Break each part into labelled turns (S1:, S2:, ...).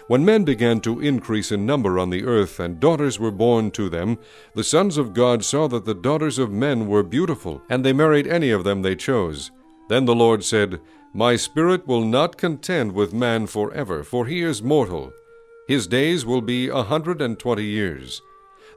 S1: When men began to increase in number on the earth, and daughters were born to them, the sons of God saw that the daughters of men were beautiful, and they married any of them they chose. Then the Lord said, My spirit will not contend with man forever, for he is mortal. His days will be 120 years.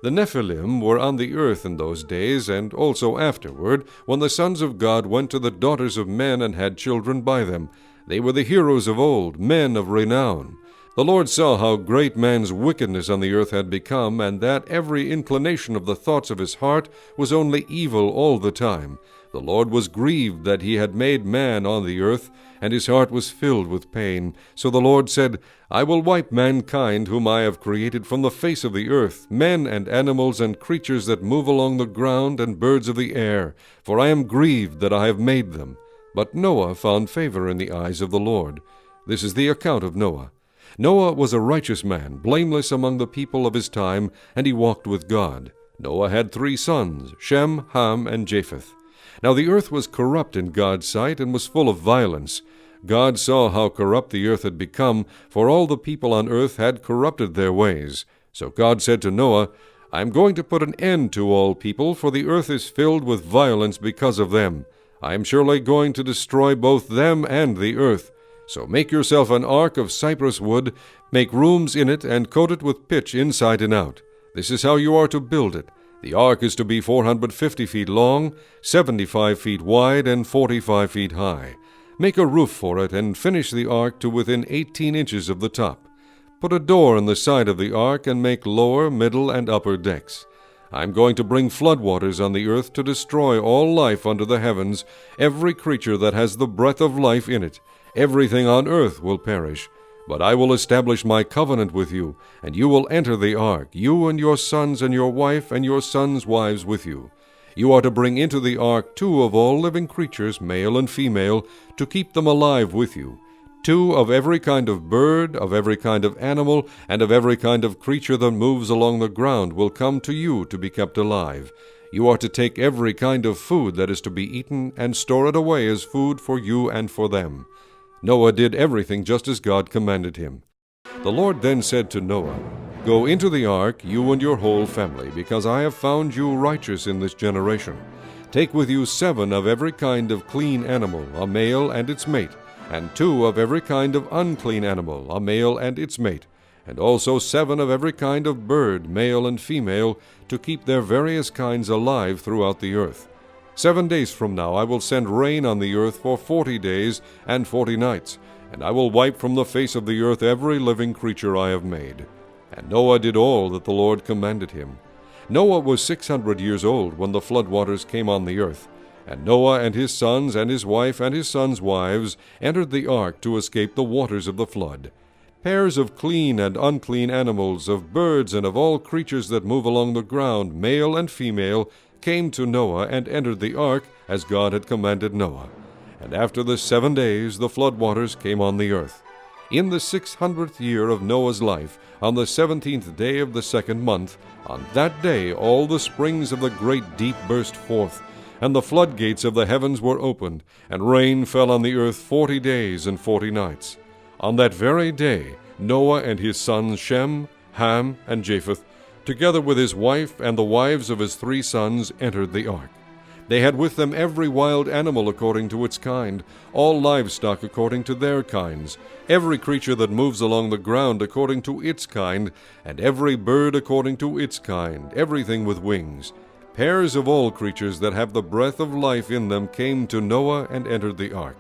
S1: The Nephilim were on the earth in those days, and also afterward, when the sons of God went to the daughters of men and had children by them. They were the heroes of old, men of renown. The Lord saw how great man's wickedness on the earth had become, and that every inclination of the thoughts of his heart was only evil all the time. The Lord was grieved that he had made man on the earth, and his heart was filled with pain. So the Lord said, I will wipe mankind whom I have created from the face of the earth, men and animals and creatures that move along the ground and birds of the air, for I am grieved that I have made them. But Noah found favor in the eyes of the Lord. This is the account of Noah. Noah was a righteous man, blameless among the people of his time, and he walked with God. Noah had 3 sons, Shem, Ham, and Japheth. Now the earth was corrupt in God's sight, and was full of violence. God saw how corrupt the earth had become, for all the people on earth had corrupted their ways. So God said to Noah, I am going to put an end to all people, for the earth is filled with violence because of them. I am surely going to destroy both them and the earth. So make yourself an ark of cypress wood, make rooms in it, and coat it with pitch inside and out. This is how you are to build it. The ark is to be 450 feet long, 75 feet wide, and 45 feet high. Make a roof for it, and finish the ark to within 18 inches of the top. Put a door in the side of the ark, and make lower, middle, and upper decks. I am going to bring floodwaters on the earth to destroy all life under the heavens, every creature that has the breath of life in it. Everything on earth will perish. But I will establish my covenant with you, and you will enter the ark, you and your sons and your wife and your sons' wives with you. You are to bring into the ark 2 of all living creatures, male and female, to keep them alive with you. 2 of every kind of bird, of every kind of animal, and of every kind of creature that moves along the ground will come to you to be kept alive. You are to take every kind of food that is to be eaten, and store it away as food for you and for them. Noah did everything just as God commanded him. The Lord then said to Noah, Go into the ark, you and your whole family, because I have found you righteous in this generation. Take with you 7 of every kind of clean animal, a male and its mate, and 2 of every kind of unclean animal, a male and its mate, and also 7 of every kind of bird, male and female, to keep their various kinds alive throughout the earth. 7 days from now I will send rain on the earth for 40 days and 40 nights, and I will wipe from the face of the earth every living creature I have made. And Noah did all that the Lord commanded him. Noah was 600 years old when the floodwaters came on the earth, and Noah and his sons and his wife and his sons' wives entered the ark to escape the waters of the flood. Pairs of clean and unclean animals, of birds and of all creatures that move along the ground, male and female, came to Noah and entered the ark as God had commanded Noah. And after the 7 days the floodwaters came on the earth. In the 600th year of Noah's life, on the 17th day of the 2nd month, on that day all the springs of the great deep burst forth, and the floodgates of the heavens were opened, and rain fell on the earth 40 days and 40 nights. On that very day Noah and his sons Shem, Ham, and Japheth, together with his wife and the wives of his 3 sons, entered the ark. They had with them every wild animal according to its kind, all livestock according to their kinds, every creature that moves along the ground according to its kind, and every bird according to its kind, everything with wings. Pairs of all creatures that have the breath of life in them came to Noah and entered the ark.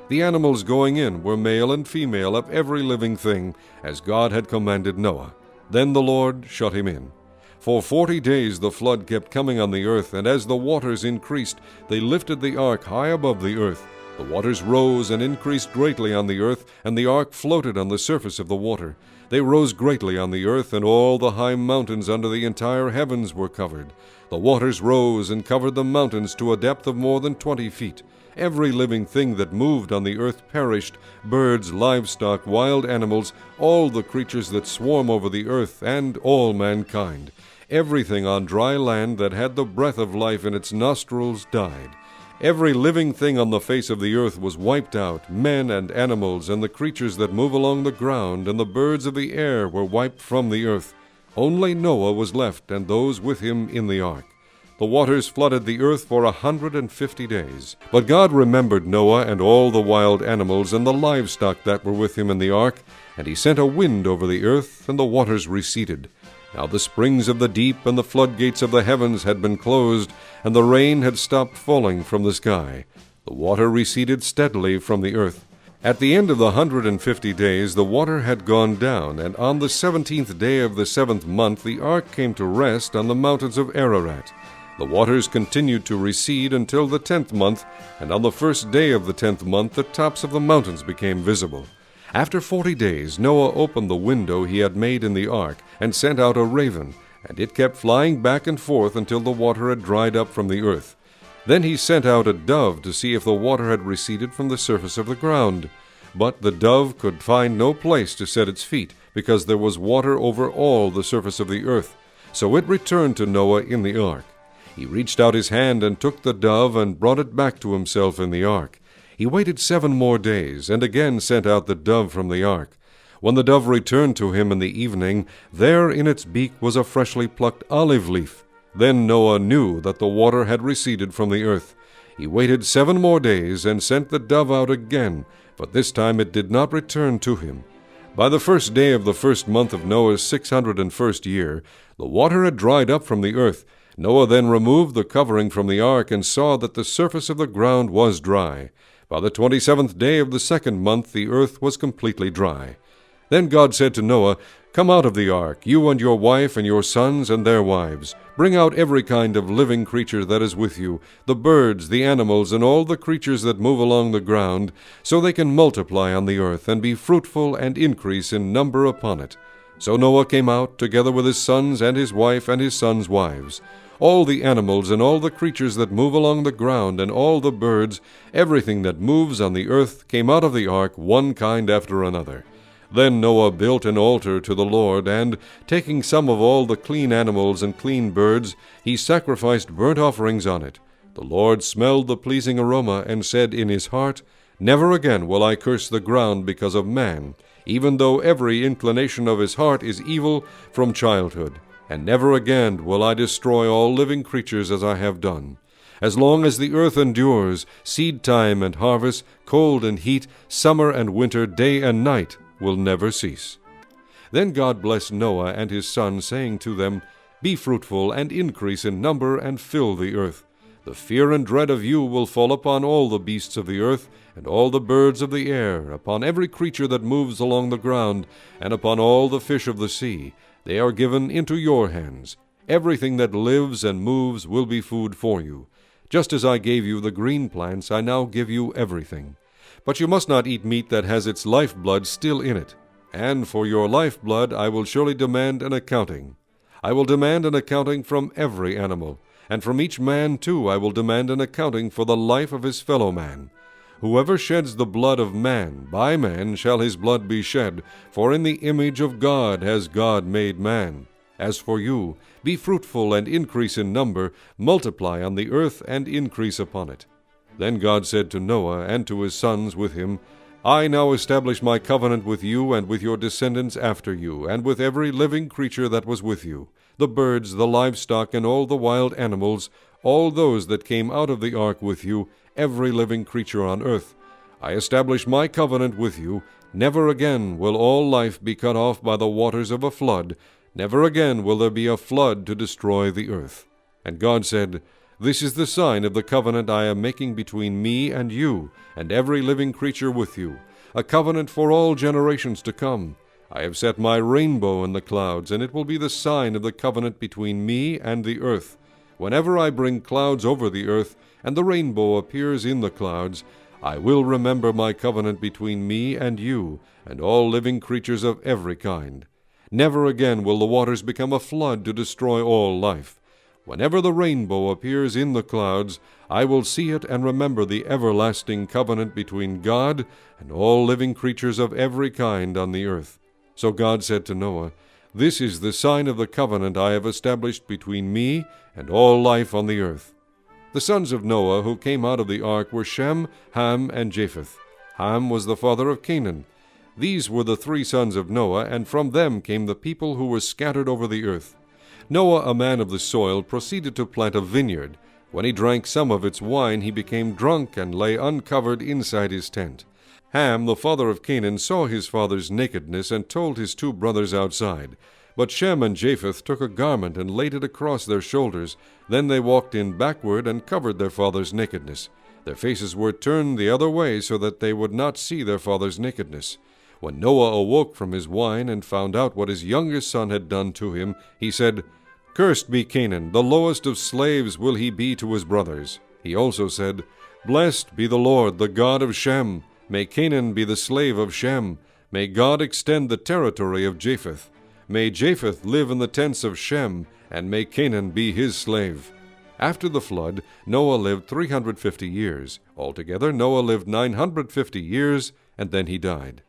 S1: The animals going in were male and female of every living thing, as God had commanded Noah. Then the Lord shut him in. For 40 days the flood kept coming on the earth, and as the waters increased, they lifted the ark high above the earth. The waters rose and increased greatly on the earth, and the ark floated on the surface of the water. They rose greatly on the earth, and all the high mountains under the entire heavens were covered. The waters rose and covered the mountains to a depth of more than 20 feet. Every living thing that moved on the earth perished, birds, livestock, wild animals, all the creatures that swarm over the earth, and all mankind. Everything on dry land that had the breath of life in its nostrils died. Every living thing on the face of the earth was wiped out, men and animals, and the creatures that move along the ground, and the birds of the air were wiped from the earth. Only Noah was left, and those with him in the ark. The waters flooded the earth for 150 days. But God remembered Noah and all the wild animals and the livestock that were with him in the ark, and he sent a wind over the earth, and the waters receded. Now the springs of the deep and the floodgates of the heavens had been closed, and the rain had stopped falling from the sky. The water receded steadily from the earth. At the end of the 150 days the water had gone down, and on the 17th day of the 7th month the ark came to rest on the mountains of Ararat. The waters continued to recede until the 10th month, and on the first day of the 10th month the tops of the mountains became visible. After 40 days Noah opened the window he had made in the ark, and sent out a raven, and it kept flying back and forth until the water had dried up from the earth. Then he sent out a dove to see if the water had receded from the surface of the ground. But the dove could find no place to set its feet, because there was water over all the surface of the earth. So it returned to Noah in the ark. He reached out his hand and took the dove and brought it back to himself in the ark. He waited 7 more days, and again sent out the dove from the ark. When the dove returned to him in the evening, there in its beak was a freshly plucked olive leaf. Then Noah knew that the water had receded from the earth. He waited 7 more days, and sent the dove out again, but this time it did not return to him. By the first day of the first month of Noah's 601st year, the water had dried up from the earth. Noah then removed the covering from the ark, and saw that the surface of the ground was dry. By the 27th day of the 2nd month the earth was completely dry. Then God said to Noah, "Come out of the ark, you and your wife and your sons and their wives. Bring out every kind of living creature that is with you, the birds, the animals, and all the creatures that move along the ground, so they can multiply on the earth, and be fruitful and increase in number upon it." So Noah came out, together with his sons and his wife and his sons' wives. All the animals and all the creatures that move along the ground, and all the birds, everything that moves on the earth, came out of the ark, one kind after another. Then Noah built an altar to the Lord, and, taking some of all the clean animals and clean birds, he sacrificed burnt offerings on it. The Lord smelled the pleasing aroma, and said in his heart, "Never again will I curse the ground because of man, even though every inclination of his heart is evil from childhood. And never again will I destroy all living creatures as I have done. As long as the earth endures, seed time and harvest, cold and heat, summer and winter, day and night will never cease." Then God blessed Noah and his sons, saying to them, "Be fruitful and increase in number, and fill the earth. The fear and dread of you will fall upon all the beasts of the earth, and all the birds of the air, upon every creature that moves along the ground, and upon all the fish of the sea. They are given into your hands. Everything that lives and moves will be food for you. Just as I gave you the green plants, I now give you everything. But you must not eat meat that has its lifeblood still in it. And for your lifeblood I will surely demand an accounting. I will demand an accounting from every animal, and from each man too I will demand an accounting for the life of his fellow man. Whoever sheds the blood of man, by man shall his blood be shed, for in the image of God has God made man. As for you, be fruitful and increase in number, multiply on the earth and increase upon it." Then God said to Noah and to his sons with him, "I now establish my covenant with you and with your descendants after you, and with every living creature that was with you, the birds, the livestock, and all the wild animals, all those that came out of the ark with you, every living creature on earth. I establish my covenant with you. Never again will all life be cut off by the waters of a flood. Never again will there be a flood to destroy the earth." And God said, "This is the sign of the covenant I am making between me and you, and every living creature with you, a covenant for all generations to come. I have set my rainbow in the clouds, and it will be the sign of the covenant between me and the earth. Whenever I bring clouds over the earth, and the rainbow appears in the clouds, I will remember my covenant between me and you, and all living creatures of every kind. Never again will the waters become a flood to destroy all life. Whenever the rainbow appears in the clouds, I will see it and remember the everlasting covenant between God and all living creatures of every kind on the earth." So God said to Noah, "This is the sign of the covenant I have established between me and all life on the earth. The sons of Noah who came out of the ark were Shem, Ham, and Japheth. Ham was the father of Canaan. These were the three sons of Noah, and from them came the people who were scattered over the earth. Noah, a man of the soil, proceeded to plant a vineyard. When he drank some of its wine, he became drunk and lay uncovered inside his tent. Ham, the father of Canaan, saw his father's nakedness and told his two brothers outside. But Shem and Japheth took a garment and laid it across their shoulders. Then they walked in backward and covered their father's nakedness. Their faces were turned the other way so that they would not see their father's nakedness. When Noah awoke from his wine and found out what his youngest son had done to him, he said, "Cursed be Canaan, the lowest of slaves will he be to his brothers." He also said, "Blessed be the Lord, the God of Shem. May Canaan be the slave of Shem. May God extend the territory of Japheth. May Japheth live in the tents of Shem, and may Canaan be his slave." After the flood, Noah lived 350 years. Altogether, Noah lived 950 years, and then he died.